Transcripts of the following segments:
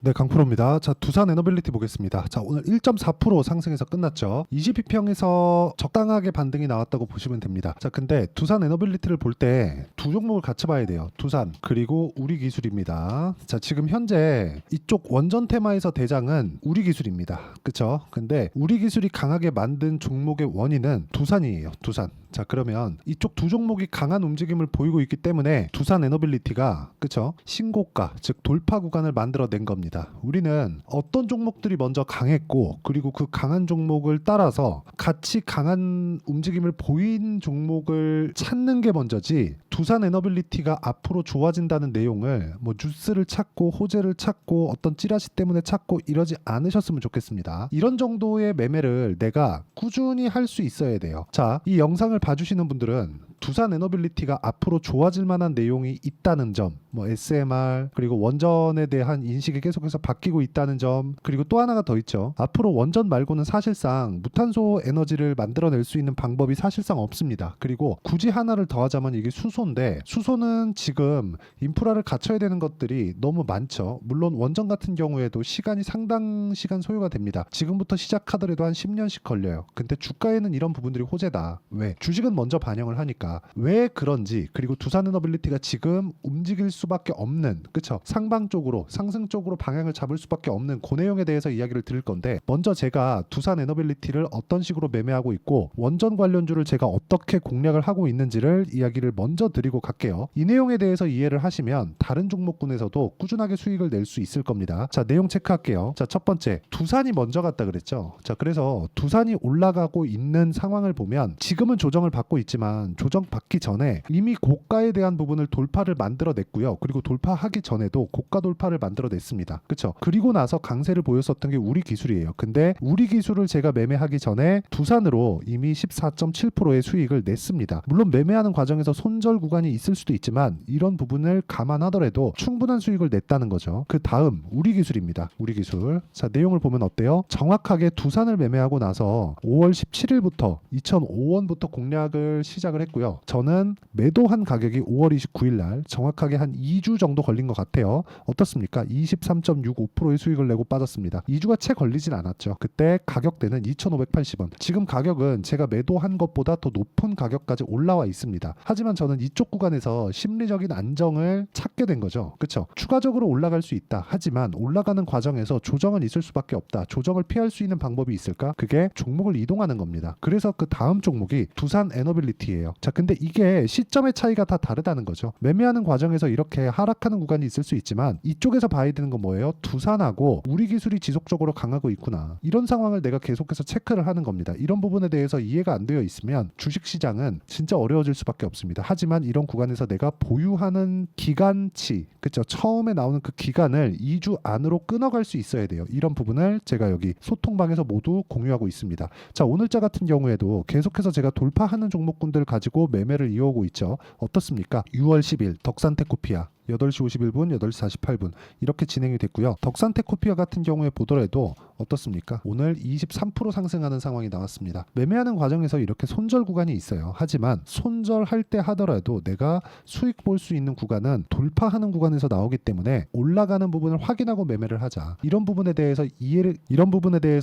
네, 강프로입니다. 자, 두산 에너빌리티 보겠습니다. 자, 오늘 1.4% 상승해서 끝났죠. 20비평에서 적당하게 반등이 나왔다고 보시면 됩니다. 자, 근데 두산 에너빌리티를 볼 때 두 종목을 같이 봐야 돼요. 두산 그리고 우리기술입니다. 자, 지금 현재 이쪽 원전 테마에서 대장은 우리기술입니다. 그쵸? 근데 우리기술이 강하게 만든 종목의 원인은 두산이에요. 두산. 자, 그러면 이쪽 두 종목이 강한 움직임을 보이고 있기 때문에 두산 에너빌리티가 그쵸? 신고가, 즉 돌파 구간을 만들어낸 겁니다. 우리는 어떤 종목들이 먼저 강했고 그리고 그 강한 종목을 따라서 같이 강한 움직임을 보인 종목을 찾는 게 먼저지, 두산 에너빌리티가 앞으로 좋아진다는 내용을 뭐 뉴스를 찾고 호재를 찾고 어떤 찌라시 때문에 찾고 이러지 않으셨으면 좋겠습니다. 이런 정도의 매매를 내가 꾸준히 할 수 있어야 돼요. 자, 이 영상을 봐주시는 분들은 두산 에너빌리티가 앞으로 좋아질 만한 내용이 있다는 점, 뭐 SMR 그리고 원전에 대한 인식이 계속해서 바뀌고 있다는 점, 그리고 또 하나가 더 있죠. 앞으로 원전 말고는 사실상 무탄소 에너지를 만들어낼 수 있는 방법이 사실상 없습니다. 그리고 굳이 하나를 더하자면 이게 수소인데, 수소는 지금 인프라를 갖춰야 되는 것들이 너무 많죠. 물론 원전 같은 경우에도 시간이 상당 시간 소요가 됩니다. 지금부터 시작하더라도 한 10년씩 걸려요. 근데 주가에는 이런 부분들이 호재다. 왜? 주식은 먼저 반영을 하니까. 왜 그런지, 그리고 두산에너빌리티가 지금 움직일 수밖에 없는, 그쵸? 상방 쪽으로, 상승 쪽으로 방향을 잡을 수밖에 없는 그 내용에 대해서 이야기를 드릴 건데, 먼저 제가 두산에너빌리티를 어떤 식으로 매매하고 있고 원전 관련주를 제가 어떻게 공략을 하고 있는지를 이야기를 먼저 드리고 갈게요. 이 내용에 대해서 이해를 하시면 다른 종목군에서도 꾸준하게 수익을 낼 수 있을 겁니다. 자, 내용 체크할게요. 자, 첫 번째, 두산이 먼저 갔다 그랬죠. 자, 그래서 두산이 올라가고 있는 상황을 보면 지금은 조정을 받고 있지만 조정 받기 전에 이미 고가에 대한 부분을 돌파를 만들어냈고요. 그리고 돌파하기 전에도 고가 돌파를 만들어냈습니다. 그쵸? 그리고 나서 강세를 보였었던 게 우리기술이에요. 근데 우리기술을 제가 매매하기 전에 두산으로 이미 14.7%의 수익을 냈습니다. 물론 매매하는 과정에서 손절 구간이 있을 수도 있지만 이런 부분을 감안하더라도 충분한 수익을 냈다는 거죠. 그 다음 우리기술입니다. 우리기술. 자, 내용을 보면 어때요? 정확하게 두산을 매매하고 나서 5월 17일부터 2005원부터 공략을 시작을 했고요. 저는 매도한 가격이 5월 29일 날 정확하게 한 2주 정도 걸린 것 같아요. 어떻습니까? 23.65%의 수익을 내고 빠졌습니다. 2주가 채 걸리진 않았죠. 그때 가격대는 2,580원. 지금 가격은 제가 매도한 것보다 더 높은 가격까지 올라와 있습니다. 하지만 저는 이쪽 구간에서 심리적인 안정을 찾게 된 거죠. 그쵸? 추가적으로 올라갈 수 있다. 하지만 올라가는 과정에서 조정은 있을 수밖에 없다. 조정을 피할 수 있는 방법이 있을까? 그게 종목을 이동하는 겁니다. 그래서 그 다음 종목이 두산 에너빌리티예요. 자, 근데 이게 시점의 차이가 다 다르다는 거죠. 매매하는 과정에서 이렇게 하락하는 구간이 있을 수 있지만 이쪽에서 봐야 되는 건 뭐예요? 두산하고 우리기술이 지속적으로 강하고 있구나. 이런 상황을 내가 계속해서 체크를 하는 겁니다. 이런 부분에 대해서 이해가 안 되어 있으면 주식시장은 진짜 어려워질 수밖에 없습니다. 하지만 이런 구간에서 내가 보유하는 기간치, 그쵸? 처음에 나오는 그 기간을 2주 안으로 끊어갈 수 있어야 돼요. 이런 부분을 제가 여기 소통방에서 모두 공유하고 있습니다. 자, 오늘자 같은 경우에도 계속해서 제가 돌파하는 종목군들 가지고 매매를 이어오고 있죠. 어떻습니까? 6월 10일 덕산테코피아 8시 51분, 8시 48분 이렇게 진행이 됐고요. 덕산테코피아 같은 경우에 보더라도 어떻습니까? 오늘 23% 상승하는 상황이 나왔습니다. 매매하는 과정에서 이렇게 손절 구간이 있어요. 하지만 손절할 때 하더라도 내가 수익 볼 수 있는 구간은 돌파하는 구간에서 나오기 때문에 올라가는 부분을 확인하고 매매를 하자. 이런 부분에 대해서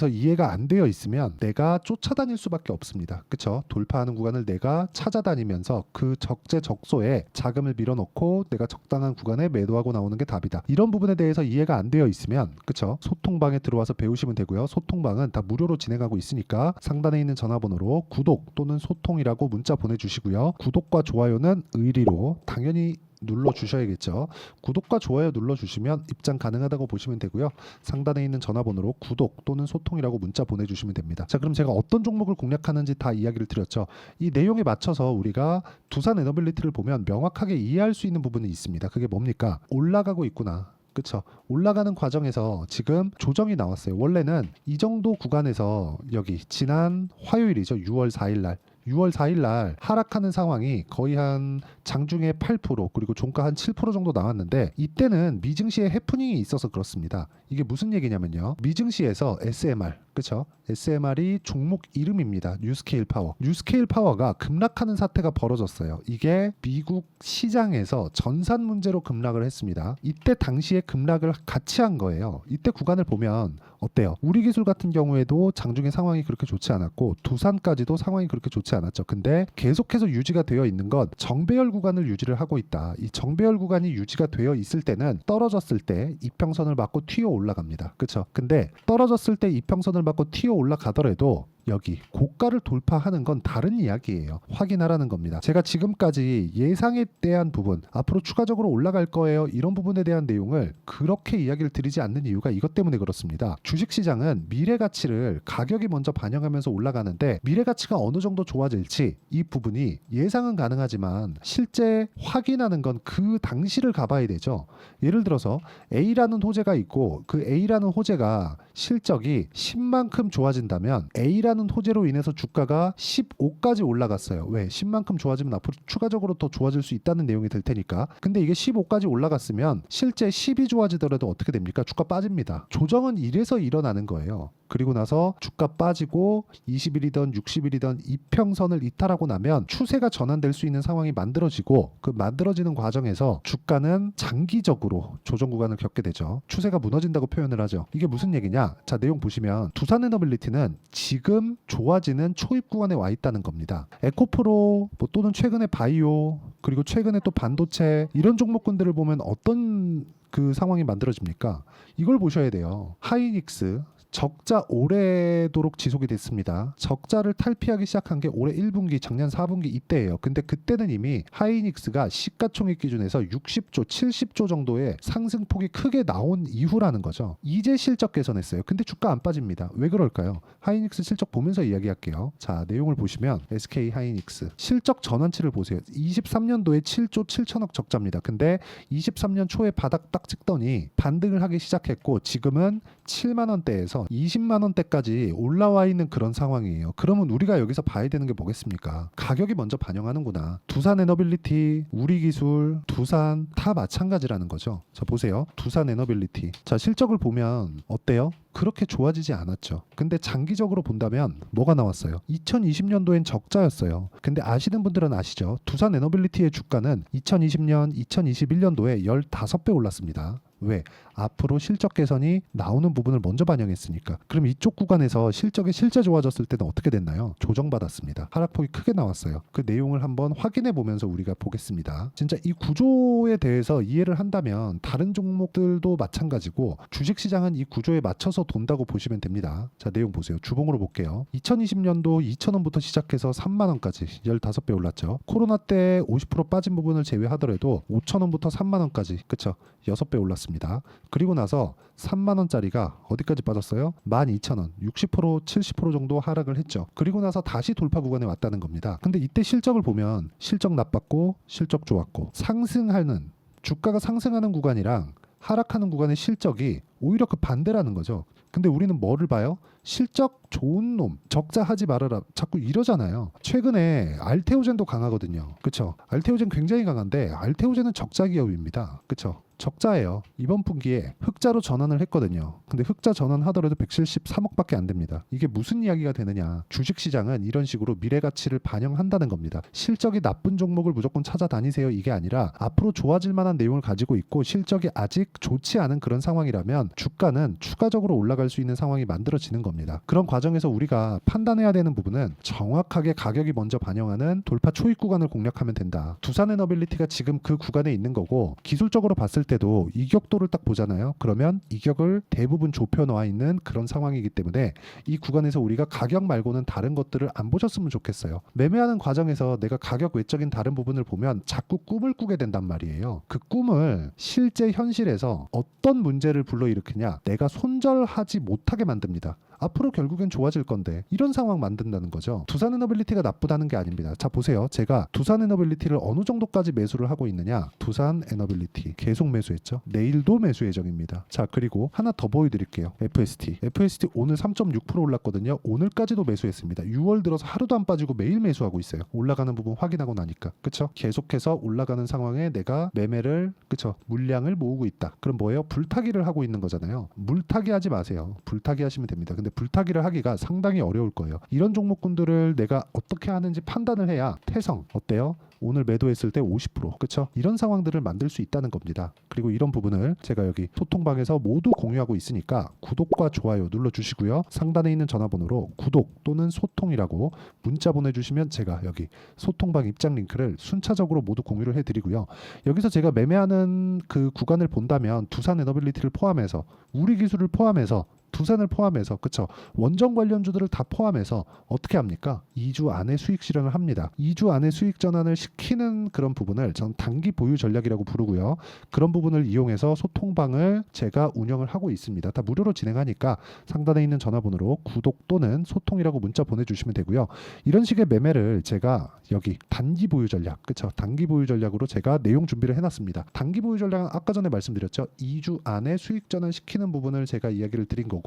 이해가 안 되어 있으면 내가 쫓아다닐 수밖에 없습니다. 그쵸? 돌파하는 구간을 내가 찾아다니면서 그 적재적소에 자금을 밀어넣고 내가 적당한 구간에 매도하고 나오는 게 답이다. 이런 부분에 대해서 이해가 안 되어 있으면 그쵸? 소통방에 들어와서 배우시면 되고요. 소통방은 다 무료로 진행하고 있으니까 상단에 있는 전화번호로 구독 또는 소통이라고 문자 보내주시고요. 구독과 좋아요는 의리로 당연히 눌러주셔야겠죠. 구독과 좋아요 눌러주시면 입장 가능하다고 보시면 되고요. 상단에 있는 전화번호로 구독 또는 소통이라고 문자 보내주시면 됩니다. 자, 그럼 제가 어떤 종목을 공략하는지 다 이야기를 드렸죠. 이 내용에 맞춰서 우리가 두산 에너빌리티를 보면 명확하게 이해할 수 있는 부분이 있습니다. 그게 뭡니까? 올라가고 있구나. 그쵸? 올라가는 과정에서 지금 조정이 나왔어요. 원래는 이 정도 구간에서 여기 지난 화요일이죠. 6월 4일 날 하락하는 상황이 거의 한 장중에 8% 그리고 종가 한 7% 정도 나왔는데 이때는 미증시에 해프닝이 있어서 그렇습니다. 이게 무슨 얘기냐면요. 미증시에서 SMR 그쵸? SMR이 종목 이름입니다. 뉴스케일 파워. 뉴스케일 파워가 급락하는 사태가 벌어졌어요. 이게 미국 시장에서 전산 문제로 급락을 했습니다. 이때 당시에 급락을 같이 한 거예요. 이때 구간을 보면 어때요? 우리기술 같은 경우에도 장중에 상황이 그렇게 좋지 않았고 두산까지도 상황이 그렇게 좋지 않았죠. 근데 계속해서 유지가 되어 있는 건 정배열 구간을 유지를 하고 있다. 이 정배열 구간이 유지가 되어 있을 때는 떨어졌을 때 이평선을 맞고 튀어 올라갑니다. 그쵸? 근데 떨어졌을 때 이평선을 맞고 튀어 올라가더라도 여기 고가를 돌파하는 건 다른 이야기예요. 확인하라는 겁니다. 제가 지금까지 예상에 대한 부분, 앞으로 추가적으로 올라갈 거예요. 이런 부분에 대한 내용을 그렇게 이야기를 드리지 않는 이유가 이것 때문에 그렇습니다. 주식시장은 미래 가치를 가격이 먼저 반영하면서 올라가는데 미래 가치가 어느 정도 좋아질지 이 부분이 예상은 가능하지만 실제 확인하는 건 그 당시를 가봐야 되죠. 예를 들어서 A라는 호재가 있고 그 A라는 호재가 실적이 10만큼 좋아진다면 A라는 호재로 인해서 주가가 15까지 올라갔어요. 왜? 10만큼 좋아지면 앞으로 추가적으로 더 좋아질 수 있다는 내용이 될 테니까. 근데 이게 15까지 올라갔으면 실제 10이 좋아지더라도 어떻게 됩니까? 주가 빠집니다. 조정은 이래서 일어나는 거예요. 그리고 나서 주가 빠지고 20일이든 60일이든 이평선을 이탈하고 나면 추세가 전환될 수 있는 상황이 만들어지고 그 만들어지는 과정에서 주가는 장기적으로 조정 구간을 겪게 되죠. 추세가 무너진다고 표현을 하죠. 이게 무슨 얘기냐? 자, 내용 보시면 두산에너빌리티는 지금 좋아지는 초입 구간에 와 있다는 겁니다. 에코프로 뭐 또는 최근에 바이오 그리고 최근에 또 반도체 이런 종목군들을 보면 어떤 그 상황이 만들어집니까? 이걸 보셔야 돼요. 하이닉스 적자 오래도록 지속이 됐습니다. 적자를 탈피하기 시작한 게 올해 1분기, 작년 4분기 이때예요. 근데 그때는 이미 하이닉스가 시가총액 기준에서 60조, 70조 정도의 상승폭이 크게 나온 이후라는 거죠. 이제 실적 개선했어요. 근데 주가 안 빠집니다. 왜 그럴까요? 하이닉스 실적 보면서 이야기할게요. 자, 내용을 보시면 SK 하이닉스 실적 전환치를 보세요. 23년도에 7조 7천억 적자입니다. 근데 23년 초에 바닥 딱 찍더니 반등을 하기 시작했고 지금은 7만 원대에서 20만 원대까지 올라와 있는 그런 상황이에요. 그러면 우리가 여기서 봐야 되는 게 뭐겠습니까? 가격이 먼저 반영하는구나. 두산에너빌리티, 우리기술, 두산 다 마찬가지라는 거죠. 자, 보세요. 두산에너빌리티. 자, 실적을 보면 어때요? 그렇게 좋아지지 않았죠. 근데 장기적으로 본다면 뭐가 나왔어요? 2020년도엔 적자였어요. 근데 아시는 분들은 아시죠? 두산에너빌리티의 주가는 2020년, 2021년도에 15배 올랐습니다. 왜? 앞으로 실적 개선이 나오는 부분을 먼저 반영했으니까. 그럼 이쪽 구간에서 실적이 실제 좋아졌을 때는 어떻게 됐나요? 조정받았습니다. 하락폭이 크게 나왔어요. 그 내용을 한번 확인해 보면서 우리가 보겠습니다. 진짜 이 구조에 대해서 이해를 한다면 다른 종목들도 마찬가지고 주식시장은 이 구조에 맞춰서 돈다고 보시면 됩니다. 자, 내용 보세요. 주봉으로 볼게요. 2020년도 2,000원부터 시작해서 3만원까지 15배 올랐죠. 코로나 때 50% 빠진 부분을 제외하더라도 5,000원부터 3만원까지 그쵸? 6배 올랐습니다. 그리고 나서 3만원짜리가 어디까지 빠졌어요? 12,000원, 60%, 70% 정도 하락을 했죠. 그리고 나서 다시 돌파 구간에 왔다는 겁니다. 근데 이때 실적을 보면 실적 나빴고 실적 좋았고 상승하는 주가가 상승하는 구간이랑 하락하는 구간의 실적이 오히려 그 반대라는 거죠. 근데 우리는 뭐를 봐요? 실적 좋은 놈 적자 하지 말아라 자꾸 이러잖아요. 최근에 알테오젠도 강하거든요. 그쵸? 알테오젠 굉장히 강한데 알테오젠은 적자 기업입니다. 그쵸? 적자예요. 이번 분기에 흑자로 전환을 했거든요. 근데 흑자 전환하더라도 173억밖에 안 됩니다. 이게 무슨 이야기가 되느냐? 주식시장은 이런 식으로 미래 가치를 반영한다는 겁니다. 실적이 나쁜 종목을 무조건 찾아다니세요. 이게 아니라 앞으로 좋아질 만한 내용을 가지고 있고 실적이 아직 좋지 않은 그런 상황이라면 주가는 추가적으로 올라갈 수 있는 상황이 만들어지는 겁니다. 그런 과정에서 우리가 판단해야 되는 부분은 정확하게 가격이 먼저 반영하는 돌파 초입 구간을 공략하면 된다. 두산에너빌리티가 지금 그 구간에 있는 거고 기술적으로 봤을 때도 이격도를 딱 보잖아요. 그러면 이격을 대부분 좁혀 놓아 있는 그런 상황이기 때문에 이 구간에서 우리가 가격 말고는 다른 것들을 안 보셨으면 좋겠어요. 매매하는 과정에서 내가 가격 외적인 다른 부분을 보면 자꾸 꿈을 꾸게 된단 말이에요. 그 꿈을 실제 현실에서 어떤 문제를 불러일으키는지 일으키냐? 내가 손절하지 못하게 만듭니다. 앞으로 결국엔 좋아질 건데 이런 상황 만든다는 거죠. 두산 에너빌리티가 나쁘다는 게 아닙니다. 자 보세요. 제가 두산 에너빌리티를 어느 정도까지 매수를 하고 있느냐. 두산 에너빌리티 계속 매수했죠. 내일도 매수 예정입니다. 자 그리고 하나 더 보여드릴게요. FST 오늘 3.6% 올랐거든요. 오늘까지도 매수했습니다. 6월 들어서 하루도 안 빠지고 매일 매수하고 있어요. 올라가는 부분 확인하고 나니까 그쵸? 계속해서 올라가는 상황에 내가 매매를 그쵸? 물량을 모으고 있다. 그럼 뭐예요? 불타기를 하고 있는 거잖아요. 물타기 하지 마세요. 불타기 하시면 됩니다. 근데 불타기를 하기가 상당히 어려울 거예요. 이런 종목군들을 내가 어떻게 하는지 판단을 해야 태성 어때요? 오늘 매도했을 때 50% 그쵸? 이런 상황들을 만들 수 있다는 겁니다. 그리고 이런 부분을 제가 여기 소통방에서 모두 공유하고 있으니까 구독과 좋아요 눌러주시고요. 상단에 있는 전화번호로 구독 또는 소통이라고 문자 보내주시면 제가 여기 소통방 입장 링크를 순차적으로 모두 공유를 해드리고요. 여기서 제가 매매하는 그 구간을 본다면 두산 에너빌리티를 포함해서 우리 기술을 포함해서 두산을 포함해서 그쵸 원전 관련주들을 다 포함해서 어떻게 합니까? 2주 안에 수익 실현을 합니다. 2주 안에 수익 전환을 시키는 그런 부분을 전 단기 보유 전략이라고 부르고요. 그런 부분을 이용해서 소통방을 제가 운영을 하고 있습니다. 다 무료로 진행하니까 상단에 있는 전화번호로 구독 또는 소통이라고 문자 보내주시면 되고요. 이런 식의 매매를 제가 여기 단기 보유 전략 그쵸 단기 보유 전략으로 제가 내용 준비를 해놨습니다. 단기 보유 전략은 아까 전에 말씀드렸죠. 2주 안에 수익 전환 시키는 부분을 제가 이야기를 드린 거고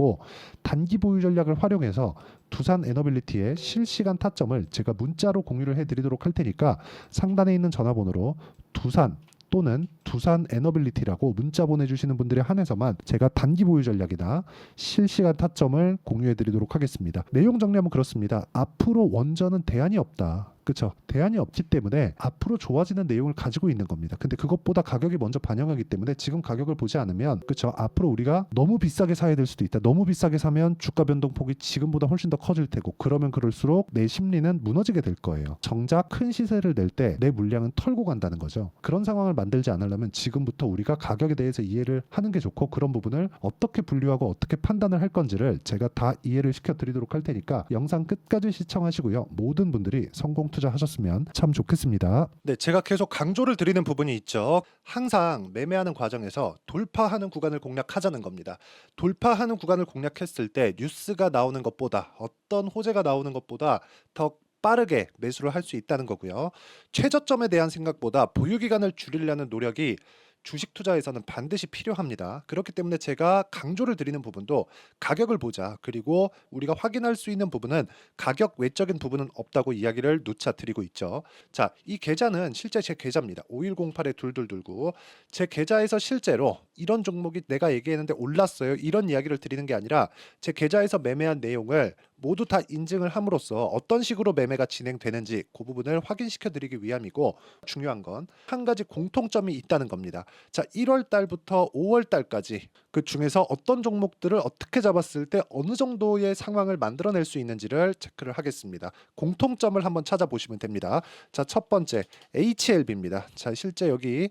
단기 보유 전략을 활용해서 두산 에너빌리티의 실시간 타점을 제가 문자로 공유를 해드리도록 할 테니까 상단에 있는 전화번호로 두산 또는 두산 에너빌리티라고 문자 보내주시는 분들에 한해서만 제가 단기 보유 전략이나 실시간 타점을 공유해드리도록 하겠습니다. 내용 정리하면 그렇습니다. 앞으로 원전은 대안이 없다. 그렇죠. 대안이 없기 때문에 앞으로 좋아지는 내용을 가지고 있는 겁니다. 근데 그것보다 가격이 먼저 반영하기 때문에 지금 가격을 보지 않으면 그렇죠. 앞으로 우리가 너무 비싸게 사야 될 수도 있다. 너무 비싸게 사면 주가 변동폭이 지금보다 훨씬 더 커질 테고 그러면 그럴수록 내 심리는 무너지게 될 거예요. 정작 큰 시세를 낼 때 내 물량은 털고 간다는 거죠. 그런 상황을 만들지 않으려면 지금부터 우리가 가격에 대해서 이해를 하는 게 좋고 그런 부분을 어떻게 분류하고 어떻게 판단을 할 건지를 제가 다 이해를 시켜드리도록 할 테니까 영상 끝까지 시청하시고요. 모든 분들이 성공 투자하셨으면 참 좋겠습니다. 네, 제가 계속 강조를 드리는 부분이 있죠. 항상 매매하는 과정에서 돌파하는 구간을 공략하자는 겁니다. 돌파하는 구간을 공략했을 때 뉴스가 나오는 것보다 어떤 호재가 나오는 것보다 더 빠르게 매수를 할 수 있다는 거고요. 최저점에 대한 생각보다 보유 기간을 줄이려는 노력이 주식 투자에서는 반드시 필요합니다. 그렇기 때문에 제가 강조를 드리는 부분도 가격을 보자. 그리고 우리가 확인할 수 있는 부분은 가격 외적인 부분은 없다고 이야기를 누차 드리고 있죠. 자, 이 계좌는 실제 제 계좌입니다. 5108-2229. 제 계좌에서 실제로 이런 종목이 내가 얘기했는데 올랐어요. 이런 이야기를 드리는 게 아니라 제 계좌에서 매매한 내용을 모두 다 인증을 함으로써 어떤 식으로 매매가 진행되는지 그 부분을 확인시켜 드리기 위함이고 중요한 건 한 가지 공통점이 있다는 겁니다. 자, 1월 달부터 5월 달까지 그 중에서 어떤 종목들을 어떻게 잡았을 때 어느 정도의 상황을 만들어낼 수 있는지를 체크를 하겠습니다. 공통점을 한번 찾아보시면 됩니다. 자, 첫 번째 HLB입니다. 자, 실제 여기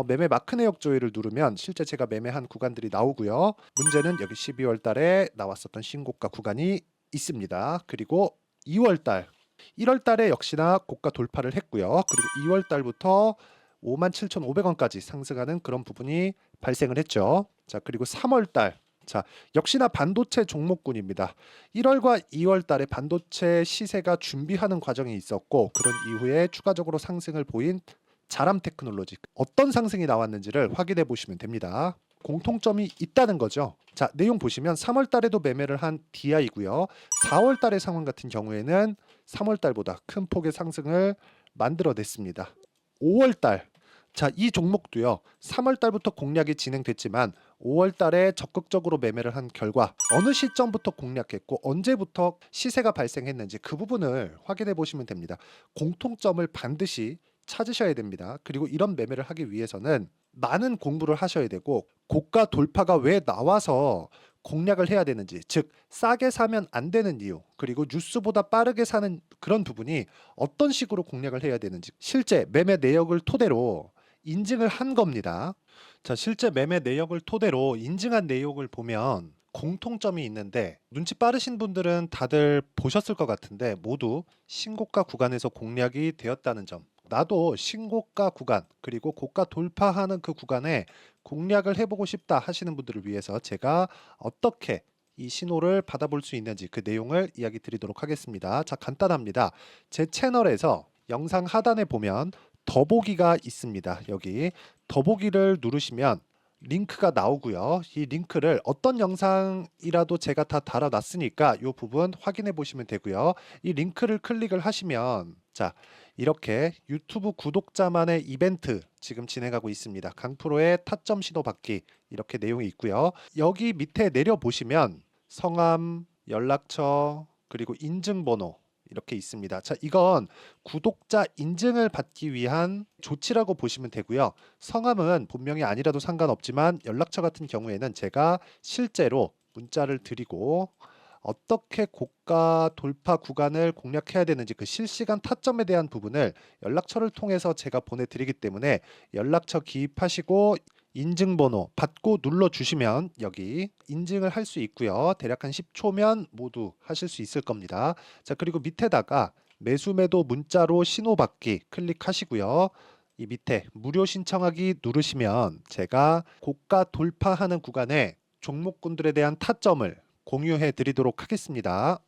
매매 마크 내역 조회를 누르면 실제 제가 매매한 구간들이 나오고요. 문제는 여기 12월 달에 나왔었던 신고가 구간이 있습니다. 그리고 2월 달 1월 달에 역시나 고가 돌파를 했고요. 그리고 2월 달부터 57,500원까지 상승하는 그런 부분이 발생을 했죠. 자, 그리고 3월 달. 자, 역시나 반도체 종목군입니다. 1월과 2월 달에 반도체 시세가 준비하는 과정이 있었고 그런 이후에 추가적으로 상승을 보인 자람 테크놀로지 어떤 상승이 나왔는지를 확인해 보시면 됩니다. 공통점이 있다는 거죠. 자, 내용 보시면 3월 달에도 매매를 한 DI고요. 4월 달의 상황 같은 경우에는 3월 달보다 큰 폭의 상승을 만들어냈습니다. 5월 달. 자, 이 종목도요. 3월 달부터 공략이 진행됐지만 5월 달에 적극적으로 매매를 한 결과 어느 시점부터 공략했고 언제부터 시세가 발생했는지 그 부분을 확인해 보시면 됩니다. 공통점을 반드시 찾으셔야 됩니다. 그리고 이런 매매를 하기 위해서는 많은 공부를 하셔야 되고 고가 돌파가 왜 나와서 공략을 해야 되는지, 즉 싸게 사면 안 되는 이유, 그리고 뉴스보다 빠르게 사는 그런 부분이 어떤 식으로 공략을 해야 되는지 실제 매매 내역을 토대로 인증을 한 겁니다. 자, 실제 매매 내역을 토대로 인증한 내용을 보면 공통점이 있는데 눈치 빠르신 분들은 다들 보셨을 것 같은데 모두 신고가 구간에서 공략이 되었다는 점 나도 신고가 구간 그리고 고가 돌파하는 그 구간에 공략을 해보고 싶다 하시는 분들을 위해서 제가 어떻게 이 신호를 받아볼 수 있는지 그 내용을 이야기 드리도록 하겠습니다. 자, 간단합니다. 제 채널에서 영상 하단에 보면 더보기가 있습니다. 여기 더보기를 누르시면 링크가 나오고요. 이 링크를 어떤 영상이라도 제가 다 달아놨으니까 이 부분 확인해 보시면 되고요. 이 링크를 클릭을 하시면 자, 이렇게 유튜브 구독자만의 이벤트 지금 진행하고 있습니다. 강프로의 타점 신호 받기 이렇게 내용이 있고요. 여기 밑에 내려 보시면 성함, 연락처, 그리고 인증번호 이렇게 있습니다. 자, 이건 구독자 인증을 받기 위한 조치라고 보시면 되고요. 성함은 본명이 아니라도 상관없지만 연락처 같은 경우에는 제가 실제로 문자를 드리고 어떻게 고가 돌파 구간을 공략해야 되는지 그 실시간 타점에 대한 부분을 연락처를 통해서 제가 보내드리기 때문에 연락처 기입하시고 인증번호 받고 눌러주시면 여기 인증을 할 수 있고요. 대략 한 10초면 모두 하실 수 있을 겁니다. 자, 그리고 밑에다가 매수매도 문자로 신호받기 클릭하시고요. 이 밑에 무료 신청하기 누르시면 제가 고가 돌파하는 구간에 종목군들에 대한 타점을 공유해 드리도록 하겠습니다.